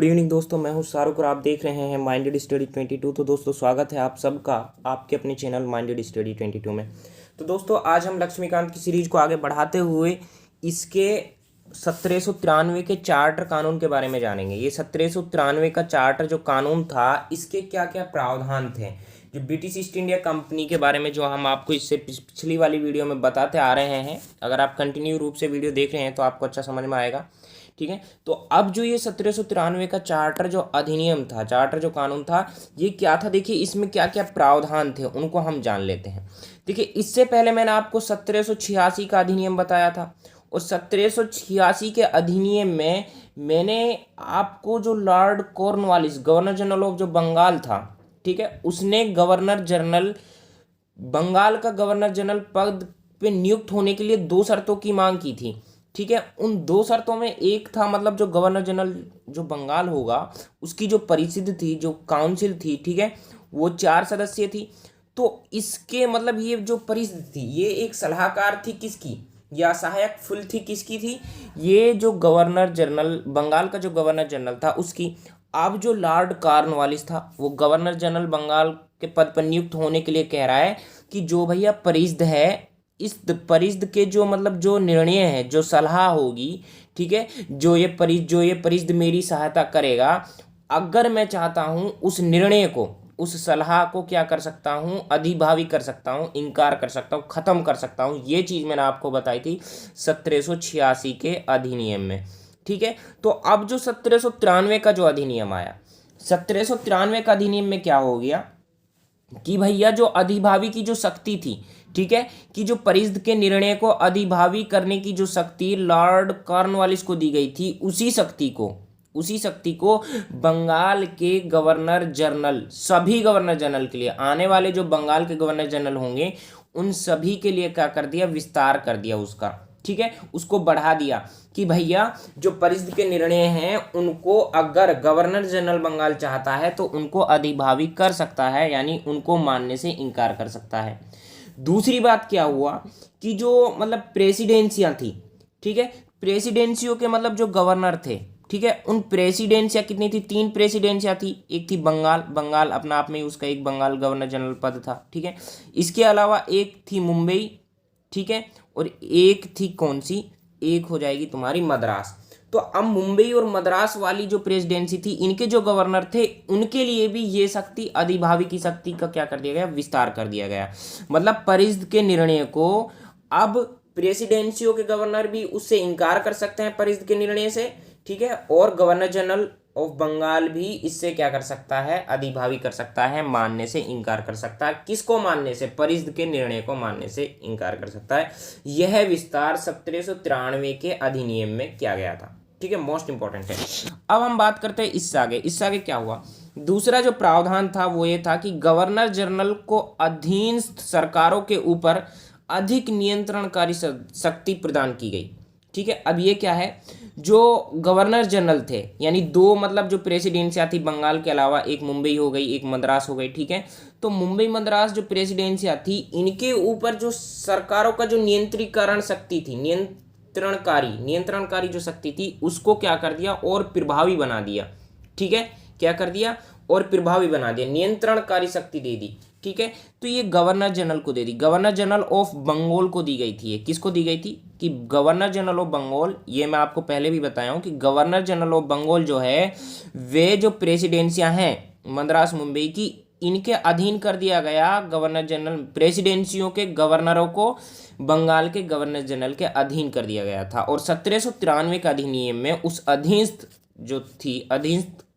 Evening दोस्तों, मैं हूं शाहरुख और आप देख रहे हैं माइंडेड स्टडी 22। तो दोस्तों स्वागत है आप सबका आपके अपने चैनल माइंडेड स्टडी 22 में। तो दोस्तों आज हम लक्ष्मीकांत की सीरीज को आगे बढ़ाते हुए इसके 1793 के चार्टर कानून के बारे में जानेंगे। ये 1793 का चार्टर जो कानून था, इसके क्या क्या प्रावधान थे, जो ब्रिटिश ईस्ट इंडिया कंपनी के बारे में जो हम आपको इससे पिछली वाली वीडियो में बताते आ रहे हैं। अगर आप कंटिन्यू रूप से वीडियो देख रहे हैं तो आपको अच्छा समझ में आएगा। ठीक है, तो अब जो ये 1793 का चार्टर जो अधिनियम था, चार्टर जो कानून था, ये क्या था, देखिए इसमें क्या क्या प्रावधान थे उनको हम जान लेते हैं। देखिए इससे पहले मैंने आपको 1786 का अधिनियम बताया था, और 1786 के अधिनियम में मैंने आपको जो Lord Cornwallis, governor general of जो बंगाल था, ठीक है, उसने गवर्नर जनरल, बंगाल का गवर्नर जनरल पद पे नियुक्त होने के लिए दो शर्तों की मांग की थी। ठीक है, उन दो शर्तों में एक था, मतलब जो गवर्नर जनरल जो बंगाल होगा उसकी जो परिषद थी, जो काउंसिल थी, ठीक है, वो 4 सदस्य थी। तो इसके मतलब ये जो परिषद थी ये एक सलाहकार थी किसकी, या सहायक फुल थी किसकी थी, ये जो गवर्नर जनरल बंगाल का जो गवर्नर जनरल था उसकी। अब जो लॉर्ड कॉर्नवालिस था वो गवर्नर जनरल बंगाल के पद पर नियुक्त होने के लिए कह रहा है कि जो भैया परिषद है, इस परिषद के जो मतलब जो निर्णय है, जो सलाह होगी, ठीक है, जो ये परिषद मेरी सहायता करेगा, अगर मैं चाहता हूँ उस निर्णय को, उस सलाह को क्या कर सकता हूँ, अधिभावी कर सकता हूँ, इनकार कर सकता हूँ, खत्म कर सकता हूँ। ये चीज़ मैंने आपको बताई थी 1786 के अधिनियम में। ठीक है, तो अब जो 1793 का जो अधिनियम आया, 1793 का अधिनियम में क्या हो गया कि भैया जो अधिभावी की जो शक्ति थी, ठीक है, कि जो परिषद के निर्णय को अधिभावी करने की जो शक्ति लॉर्ड कॉर्नवालिस को दी गई थी, उसी शक्ति को बंगाल के गवर्नर जनरल, सभी गवर्नर जनरल के लिए, आने वाले जो बंगाल के गवर्नर जनरल होंगे उन सभी के लिए क्या कर दिया, विस्तार कर दिया उसका। ठीक है, उसको बढ़ा दिया कि भैया जो परिषद के निर्णय हैं उनको अगर गवर्नर जनरल बंगाल चाहता है तो उनको अधिभावी कर सकता है, यानी उनको मानने से इनकार कर सकता है। दूसरी बात क्या हुआ कि जो मतलब प्रेसिडेंसियां थी, ठीक है, प्रेसिडेंसियों के मतलब जो गवर्नर थे, ठीक है, उन प्रेसिडेंसियां कितनी थी, 3 प्रेसिडेंसियां थी। एक थी बंगाल अपना आप में उसका एक बंगाल गवर्नर जनरल पद था। ठीक है, इसके अलावा एक थी मुंबई, ठीक है, और एक थी कौन सी, एक हो जाएगी तुम्हारी मद्रास। तो अब मुंबई और मद्रास वाली जो प्रेसिडेंसी थी, इनके जो गवर्नर थे उनके लिए भी ये शक्ति, अधिभावी की शक्ति का क्या कर दिया गया, विस्तार कर दिया गया। मतलब परिषद के निर्णय को अब प्रेसिडेंसियों के गवर्नर भी उससे इनकार कर सकते हैं परिषद के निर्णय से, ठीक है, और गवर्नर जनरल ऑफ बंगाल भी इससे क्या कर सकता है, अधिभावी कर सकता है, मानने से इनकार कर सकता है। किसको मानने से, परिषद के निर्णय को मानने से इनकार कर सकता है। यह विस्तार 1793 के अधिनियम में किया गया था। ठीक है, मोस्ट इंपॉर्टेंट है। अब हम बात करते हैं इससे आगे क्या हुआ। दूसरा जो प्रावधान था वो ये था कि गवर्नर जनरल को अधीनस्थ सरकारों के ऊपर अधिक नियंत्रणकारी शक्ति प्रदान की गई। ठीक है, अब ये क्या है, जो गवर्नर जनरल थे, यानी दो मतलब जो प्रेसिडेंसियां थी बंगाल के अलावा, एक मुंबई हो गई, एक मद्रास हो गई। ठीक है, तो मुंबई मद्रास जो प्रेसिडेंसियां थी, इनके ऊपर जो सरकारों का जो नियंत्रीकरण शक्ति थी, नियंत्रणकारी जो शक्ति थी, उसको क्या कर दिया, और प्रभावी बना दिया। ठीक है, क्या कर दिया, और प्रभावी बना दिया, नियंत्रणकारी शक्ति दे दी। ठीक है, तो ये गवर्नर जनरल को दे दी, गवर्नर जनरल ऑफ बंगाल को दी गई थी। ये किसको दी गई थी, कि गवर्नर जनरल ऑफ बंगाल, ये मैं आपको पहले भी बताया हूँ कि गवर्नर जनरल ऑफ बंगाल जो है, वे जो प्रेसिडेंसियां हैं मद्रास मुंबई की, इनके अधीन कर दिया गया गवर्नर जनरल, प्रेसिडेंसियों के गवर्नरों को बंगाल के गवर्नर जनरल के अधीन कर दिया गया था। और 1793 का अधिनियम में उस अधीनस्थ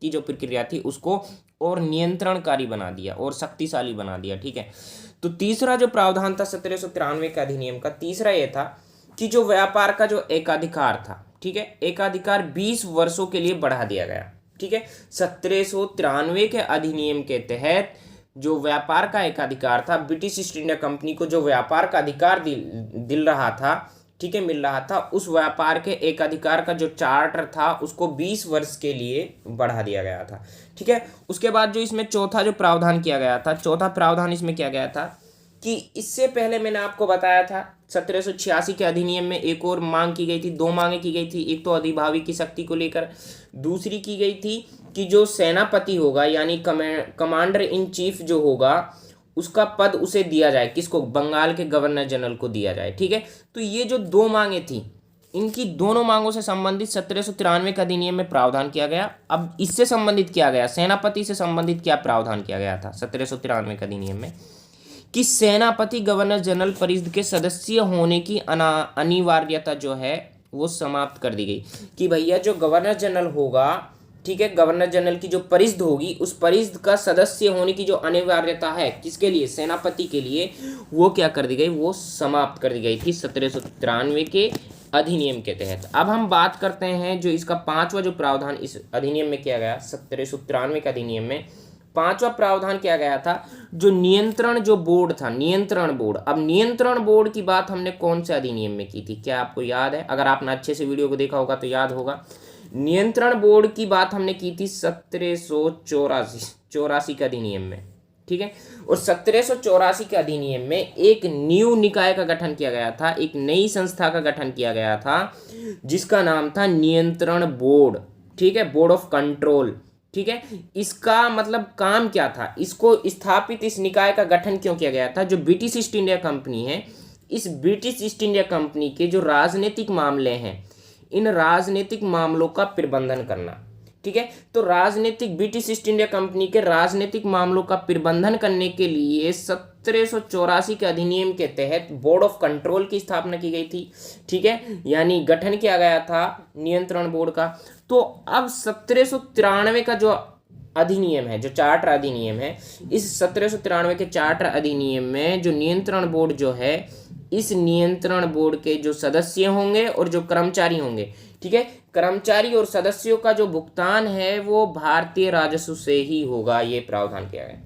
की जो प्रक्रिया थी उसको और नियंत्रणकारी बना दिया और शक्तिशाली बना दिया। ठीक है, तो तीसरा जो प्रावधान था 1793 के अधिनियम का, तीसरा यह था कि जो व्यापार का जो एकाधिकार था, ठीक है, एकाधिकार 20 वर्षों के लिए बढ़ा दिया गया। ठीक है, 1793 के अधिनियम के तहत जो व्यापार का एकाधिकार था, ब्रिटिश ईस्ट इंडिया कंपनी को जो व्यापार का अधिकार दिल रहा था, ठीक है, मिल रहा था, उस व्यापार के एक अधिकार का जो चार्टर था उसको 20 वर्ष के लिए बढ़ा दिया गया था। ठीक है, उसके बाद जो इसमें चौथा जो प्रावधान किया गया था, चौथा प्रावधान इसमें किया गया था कि इससे पहले मैंने आपको बताया था 1786 के अधिनियम में एक और मांग की गई थी, दो मांगे की गई थी। एक तो अधिभावी की शक्ति को लेकर, दूसरी की गई थी कि जो सेनापति होगा यानी कमांडर इन चीफ जो होगा उसका पद उसे दिया जाए, किसको, बंगाल के गवर्नर जनरल को दिया जाए। ठीक है, तो ये जो दो मांगे थी, इनकी दोनों मांगों से संबंधित 1793 के अधिनियम में प्रावधान किया गया। अब इससे संबंधित किया गया, सेनापति से संबंधित क्या प्रावधान किया गया था 1793 के अधिनियम में, कि सेनापति गवर्नर जनरल परिषद के सदस्य होने की अनिवार्यता जो है वो समाप्त कर दी गई। कि भैया जो गवर्नर जनरल होगा, ठीक है, गवर्नर जनरल की जो परिषद होगी, उस परिषद का सदस्य होने की जो अनिवार्यता है, किसके लिए, सेनापति के लिए, वो क्या कर दी गई, वो समाप्त कर दी गई थी 1793 के अधिनियम के तहत। अब हम बात करते हैं जो इसका पांचवा जो प्रावधान इस अधिनियम में किया गया 1793 के अधिनियम में, पांचवा प्रावधान किया गया था जो नियंत्रण जो बोर्ड था, नियंत्रण बोर्ड। अब नियंत्रण बोर्ड की बात हमने कौन से अधिनियम में की थी, क्या आपको याद है? अगर आपने अच्छे से वीडियो को देखा होगा तो याद होगा। नियंत्रण बोर्ड की बात हमने की थी 1784 के अधिनियम में। ठीक है, और 1784 के अधिनियम में एक न्यू निकाय का गठन किया गया था, एक नई संस्था का गठन किया गया था जिसका नाम था नियंत्रण बोर्ड। ठीक है, बोर्ड ऑफ कंट्रोल। ठीक है, इसका मतलब काम क्या था, इसको स्थापित, इस निकाय का गठन क्यों किया गया था? जो ब्रिटिश ईस्ट इंडिया कंपनी है, इस ब्रिटिश ईस्ट इंडिया कंपनी के जो राजनीतिक मामले हैं, इन राजनीतिक मामलों का प्रबंधन करना। ठीक है, तो राजनीतिक, ब्रिटिश ईस्ट इंडिया कंपनी के राजनीतिक मामलों का प्रबंधन करने के लिए 1784 के अधिनियम के तहत बोर्ड ऑफ कंट्रोल की स्थापना की गई थी। ठीक है, यानी गठन किया गया था नियंत्रण बोर्ड का। तो अब 1793 का जो अधिनियम है, जो चार्टर अधिनियम है, इस 1793 के चार्टर अधिनियम में जो नियंत्रण बोर्ड जो है, इस नियंत्रण बोर्ड के जो सदस्य होंगे और जो कर्मचारी होंगे, ठीक है, कर्मचारी और सदस्यों का जो भुगतान है वो भारतीय राजस्व से ही होगा। ये प्रावधान किया गया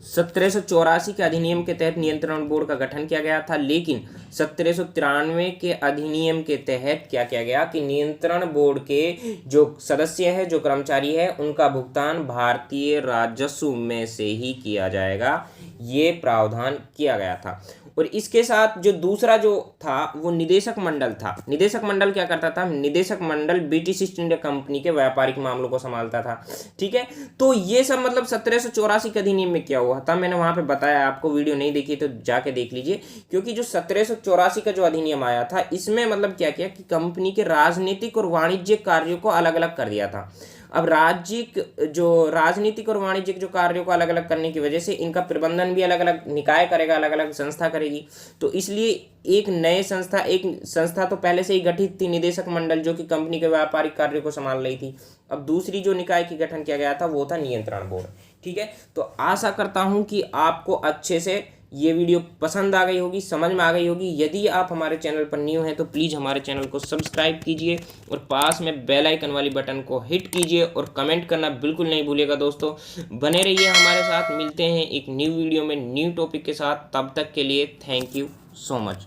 1784 के अधिनियम के तहत नियंत्रण बोर्ड का गठन किया गया था, लेकिन 1793 के अधिनियम के तहत क्या किया गया कि नियंत्रण बोर्ड के जो सदस्य है, जो कर्मचारी है, उनका भुगतान भारतीय राजस्व में से ही किया जाएगा। ये प्रावधान किया गया था। और इसके साथ जो दूसरा जो था वो निदेशक मंडल था। निदेशक मंडल क्या करता था? निदेशक मंडल ब्रिटिश ईस्ट इंडिया कंपनी के व्यापारिक मामलों को संभालता था। ठीक है, तो ये सब मतलब 1784 के अधिनियम में क्या हुआ था, मैंने वहां पे बताया, आपको वीडियो नहीं देखी तो जाके देख लीजिए। क्योंकि जो 1784 का जो अधिनियम आया था, इसमें मतलब क्या किया कि कंपनी के राजनीतिक और वाणिज्यिक कार्यों को अलग अलग कर दिया था। अब राजनीतिक और वाणिज्यिक जो कार्यों को अलग अलग करने की वजह से इनका प्रबंधन भी अलग अलग निकाय करेगा, अलग अलग संस्था करेगी। तो इसलिए एक संस्था तो पहले से ही गठित थी, निदेशक मंडल, जो कि कंपनी के व्यापारिक कार्यों को संभाल रही थी। अब दूसरी जो निकाय की गठन किया गया था वो था नियंत्रण बोर्ड। ठीक है, तो आशा करता हूं कि आपको अच्छे से ये वीडियो पसंद आ गई होगी, समझ में आ गई होगी। यदि आप हमारे चैनल पर न्यू हैं तो प्लीज़ हमारे चैनल को सब्सक्राइब कीजिए और पास में बेल आइकन वाली बटन को हिट कीजिए और कमेंट करना बिल्कुल नहीं भूलिएगा। दोस्तों बने रहिए हमारे साथ, मिलते हैं एक न्यू वीडियो में न्यू टॉपिक के साथ। तब तक के लिए थैंक यू सो मच।